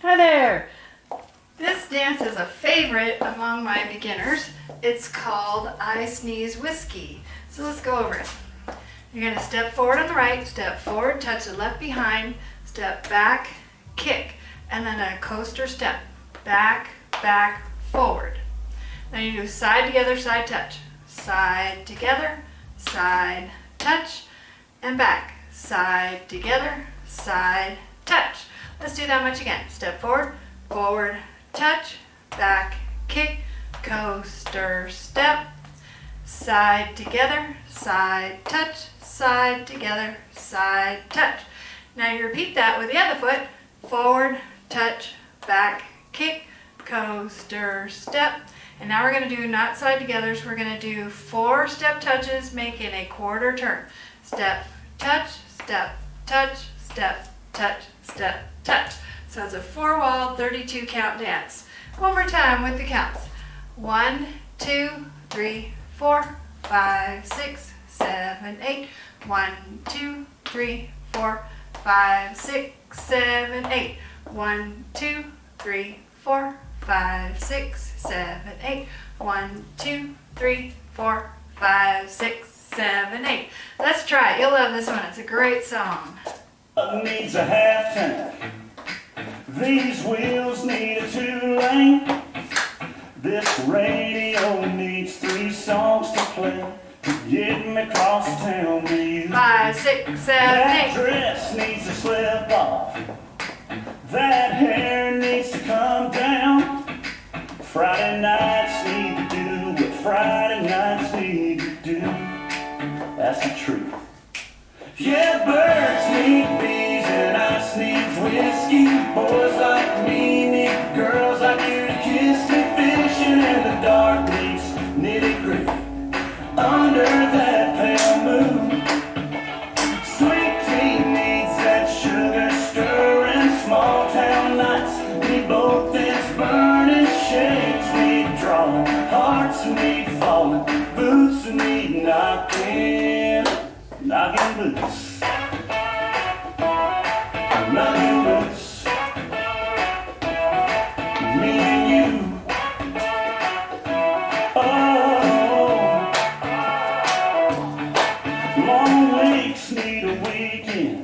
Hi there! This dance is a favorite among my beginners. It's called I Sneeze Whiskey. So let's go over it. You're going to step forward on the right, step forward, touch the left behind, step back, kick, and then a coaster step. Back, back, forward. Now you do side together, side touch. Side together, side touch, and back. Side together, side touch. Let's do that much again. Step forward, forward, touch, back, kick, coaster, step, side together, side touch, side together, side touch. Now you repeat that with the other foot, forward, touch, back, kick, coaster, step. And now we're going to do not side togethers. We're going to do 4 step touches, making a quarter turn. Step, touch, step, touch, step, touch, step, touch. So it's a 4-wall, 32 count dance. One more time with the counts. 1, 2, 3, 4, 5, 6, 7, 8. 1, 2, 3, 4, 5, 6, 7, 8. 1, 2, 3, 4, 5, 6, 7, 8. 1, 2, 3, 4, 5, 6, 7, 8. Let's try it. You'll love this one. It's a great song. Needs a half tank. These wheels need a 2-lane. This radio needs 3 songs to play. Get me across town to you. 5, 6, 7, 8. That dress needs to slip off. That hair needs to come down. Friday nights need to do what Friday nights need to do. That's the truth. Yeah, birds need bees and ice needs whiskey. Boys like me need girls like you to kiss me. Fishing in the dark needs nitty-gritty under that pale moon. Sweet tea needs that sugar stirring. Small town nights need both ends burning. Shades need drawing. Hearts need falling. Boots need knocking boots. Knocking boots. Me and you. Oh. Long weeks need a weekend.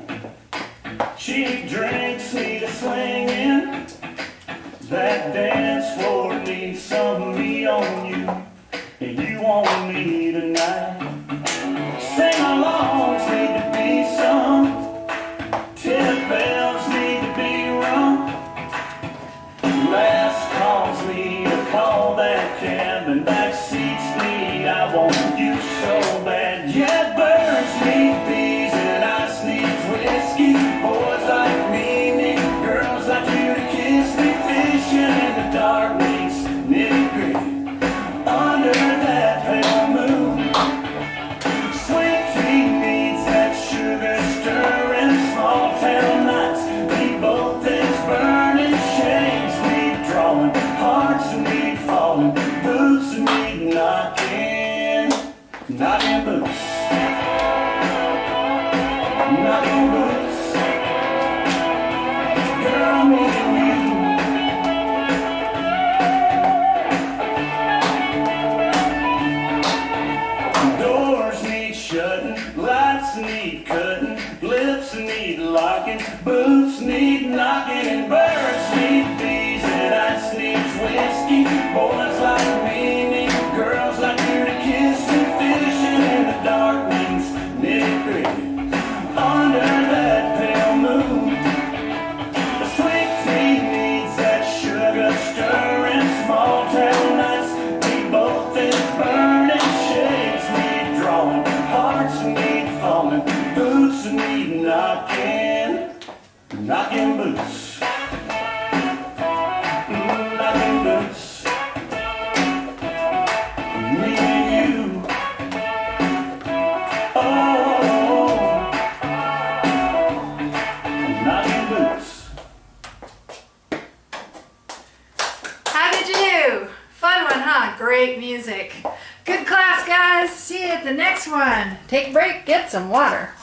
Cheap drinks need a swinging. That dance floor needs some me on you. And you on me tonight. Sing-alongs need to be sung. 10 bells need to be rung. Last calls need to call that cab. And back seats need, I want you so bad. Yeah, birds need bees and ice needs whiskey. Boys like me need girls like you to kiss me. Fishing in the dark needs nitty-gritty under that pale moon. Sweet tea needs that sugar stirring. Small town nights need both ends burning. Shades need drawing. Hearts need falling. Boots need knocking boots. Knocking boots. Girl, me and you. Doors need shutting, lights need cutting, lips need locking, boots need knocking, and birds need bees, and ice needs whiskey. Boys like me need girls like you to kiss me. Fishing in the dark needs nitty-gritty under that pale moon. The sweet tea needs that sugar stirring. Small town nights need both ends burning. Shades need drawing. Hearts need falling. Boots need knocking boots. Knocking boots. Me and you. Oh, knocking boots. How did you do? Fun one, huh? Great music. Good class, guys. See you at the next one. Take a break, get some water.